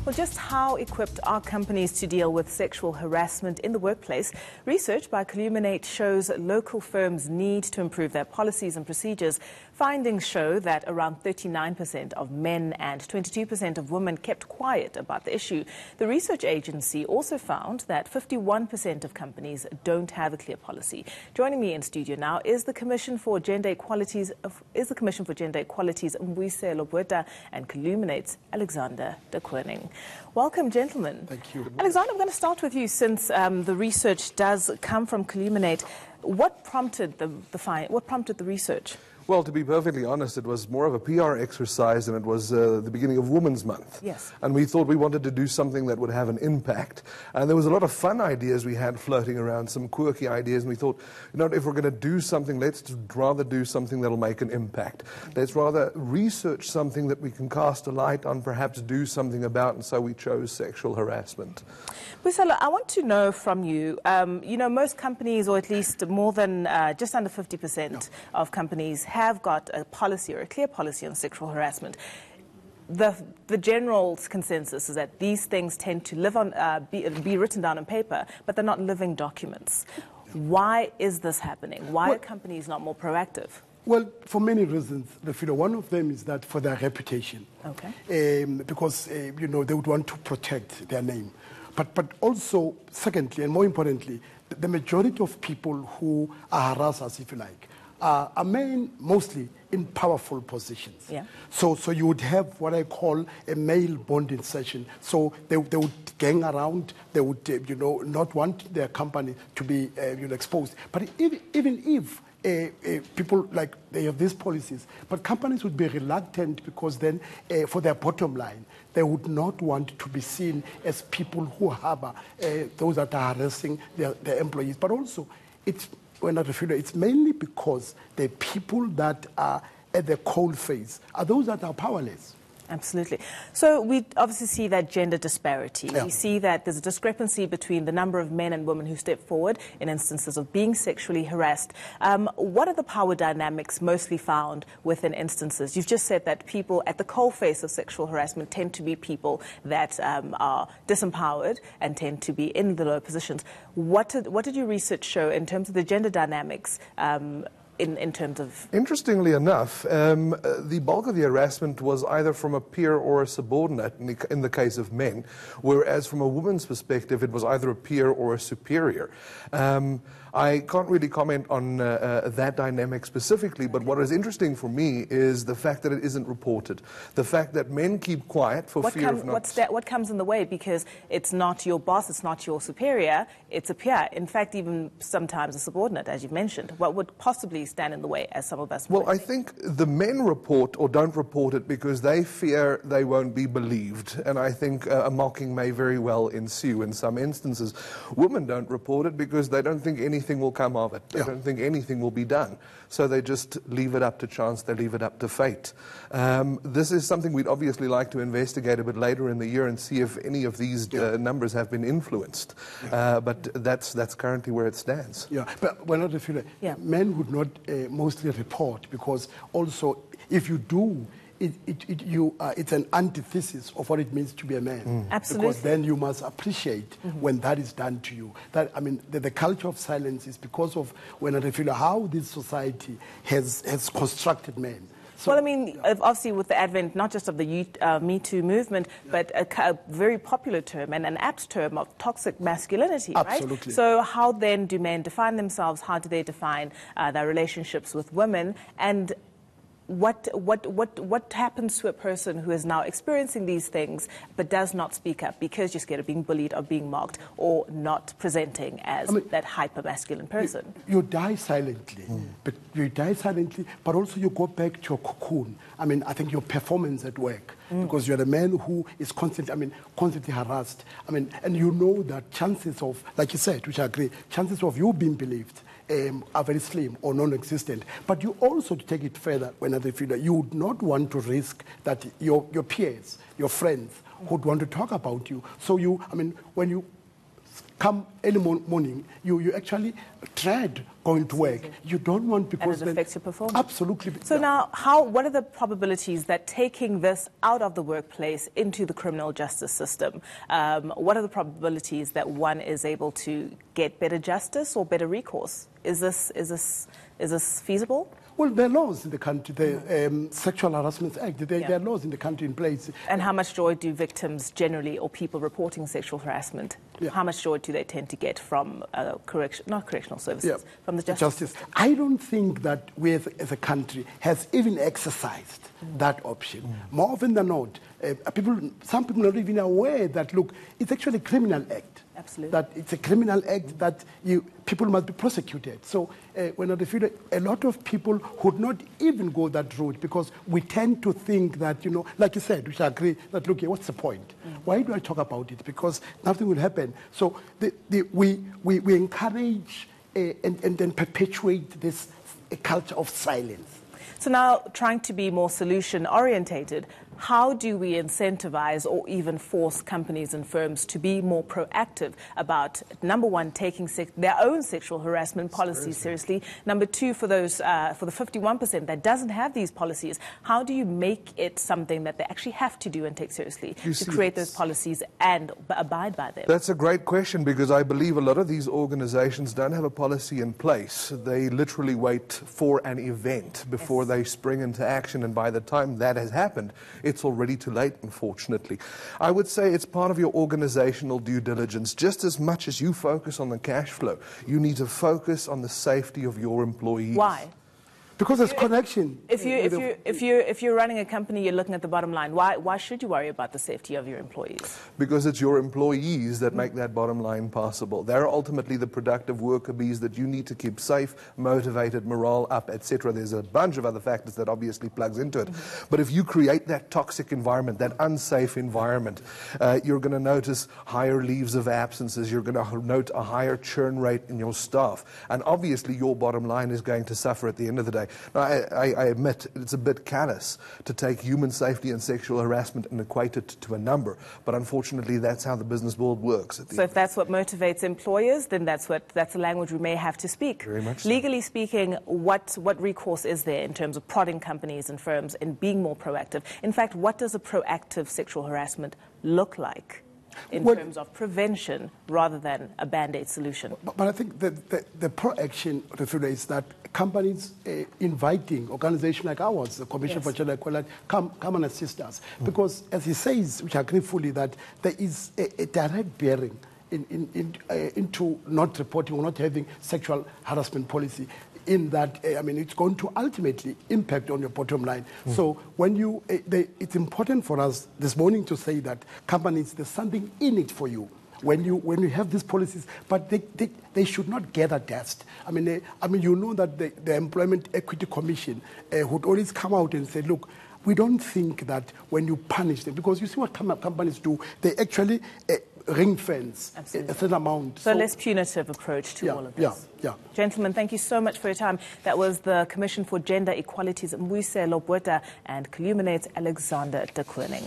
Well, just how equipped are companies to deal with sexual harassment in the workplace? Research by Columinate shows local firms need to improve their policies and procedures. Findings show that around 39% of men and 22% of women kept quiet about the issue. The research agency also found that 51% of companies don't have a clear policy. Joining me in studio now is the Commission for Gender Equalities, Mbuyise Lobweta, and Columinate's Alexander de Koning. Welcome, gentlemen. Thank you. Alexander, I'm going to start with you since the research does come from Columinate. What prompted the research? Well, to be perfectly honest, it was more of a PR exercise, and it was the beginning of Women's Month. Yes. And we thought we wanted to do something that would have an impact. And there was a lot of fun ideas we had floating around, some quirky ideas, and we thought, you know, if we're going to do something, let's rather do something that'll make an impact. Let's rather research something that we can cast a light on, perhaps do something about, and so we chose sexual harassment. Mbuyise, I want to know from you, most companies, or at least more than just under 50% of companies, have got a policy or a clear policy on sexual harassment. The general consensus is that these things tend to live on, be written down on paper, but they're not living documents. Why is this happening? Why are companies not more proactive? Well, for many reasons, Rafida. One of them is that for their reputation. Okay. Because, they would want to protect their name. But also, secondly, and more importantly, the majority of people who are harassers, if you like, are men mostly in powerful positions. Yeah. So you would have what I call a male bonding session. So they would gang around. They would, not want their company to be, exposed. But even if people, like, they have these policies, but companies would be reluctant because then, for their bottom line, they would not want to be seen as people who harbor those that are harassing their employees. But also, it's mainly because the people that are at the cold face are those that are powerless. Absolutely. So we obviously see that gender disparity. Yeah. We see that there's a discrepancy between the number of men and women who step forward in instances of being sexually harassed. What are the power dynamics mostly found within instances? You've just said that people at the coalface of sexual harassment tend to be people that are disempowered and tend to be in the lower positions. What did your research show in terms of the gender dynamics in terms of... Interestingly enough, the bulk of the harassment was either from a peer or a subordinate in the case of men, whereas from a woman's perspective, it was either a peer or a superior. I can't really comment on that dynamic specifically, but what is interesting for me is the fact that it isn't reported. The fact that men keep quiet for fear of not... What comes in the way? Because it's not your boss, it's not your superior, it's a peer. In fact, even sometimes a subordinate, as you've mentioned. What would possibly stand in the way, as some of us... Well, I think the men report or don't report it because they fear they won't be believed. And I think a mocking may very well ensue in some instances. Women don't report it because they don't think anything will come of it. They don't think anything will be done. So they just leave it up to chance, they leave it up to fate. This is something we'd obviously like to investigate a bit later in the year and see if any of these numbers have been influenced. But that's currently where it stands. Yeah, but we're not men would not mostly report because also if you do, it's an antithesis of what it means to be a man. Absolutely. Because then you must appreciate when that is done to you. That, I mean, the culture of silence is because of how this society has constructed men. So, well, I mean, obviously with the advent not just of the Me Too movement, but a very popular term and an apt term of toxic masculinity, absolutely. Right? So how then do men define themselves? How do they define their relationships with women? And what happens to a person who is now experiencing these things but does not speak up because you're scared of being bullied or being mocked or not presenting as that hyper-masculine person? You die silently, but also you go back to your cocoon. I mean, I think your performance at work, because you're the man who is constantly harassed. I mean, and you know that chances of, like you said, which I agree, chances of you being believed are very slim or non-existent. But you also, to take it further, you would not want to risk that your peers, your friends, would want to talk about you. So when you come early morning, you actually dread going to work. You don't want, because and it affects your performance. Absolutely. So now, what are the probabilities that taking this out of the workplace into the criminal justice system, what are the probabilities that one is able to get better justice or better recourse? Is this feasible? Well, there are laws in the country, the Sexual Harassment Act, there are laws in the country in place. And how much joy do victims generally, or people reporting sexual harassment, how much joy do they tend to get from correctional services, from the justice? I don't think that we as a country has even exercised that option. More often than not, some people are not even aware that, look, it's actually a criminal act. Absolutely. That it's a criminal act that people must be prosecuted. So when I feel a lot of people would not even go that route, because we tend to think that, like you said, we should agree that, look, what's the point? Why do I talk about it? Because nothing will happen. So we encourage and then perpetuate this culture of silence. So now, trying to be more solution-orientated, how do we incentivize or even force companies and firms to be more proactive about, number one, taking their own sexual harassment policies seriously? Number two, for the 51% that doesn't have these policies, how do you make it something that they actually have to do and take seriously to create those policies and abide by them? That's a great question, because I believe a lot of these organizations don't have a policy in place. They literally wait for an event before they spring into action, and by the time that has happened, it's already too late, unfortunately. I would say it's part of your organizational due diligence. Just as much as you focus on the cash flow, you need to focus on the safety of your employees. Why? Because there's connection. If you're running a company, you're looking at the bottom line. Why should you worry about the safety of your employees? Because it's your employees that make that bottom line possible. They're ultimately the productive worker bees that you need to keep safe, motivated, morale up, etc. There's a bunch of other factors that obviously plugs into it. But if you create that toxic environment, that unsafe environment, you're going to notice higher leaves of absences. You're going to note a higher churn rate in your staff. And obviously your bottom line is going to suffer at the end of the day. Now, I admit it's a bit callous to take human safety and sexual harassment and equate it to a number, but unfortunately that's how the business world works. So if that's what motivates employers, then that's the language we may have to speak. Very much so. Legally speaking, what recourse is there in terms of prodding companies and firms in being more proactive? In fact, what does a proactive sexual harassment look like in terms of prevention rather than a Band-Aid solution? But I think the pro-action is that companies inviting organizations like ours, the Commission for Gender Equality, come and assist us. Because as he says, which I agree fully, that there is a direct bearing into not reporting or not having sexual harassment policy, in that, it's going to ultimately impact on your bottom line. So when it's important for us this morning to say that companies, there's something in it for you when you have these policies, but they should not gather dust. You know that the Employment Equity Commission would always come out and say, look, we don't think that when you punish them, because you see what companies do, they actually ring fence a certain amount. So less punitive approach to all of this. Gentlemen, thank you so much for your time. That was the Commission for Gender Equality's Mbuyiselo Botha and Columinate's Alexander de Kooning.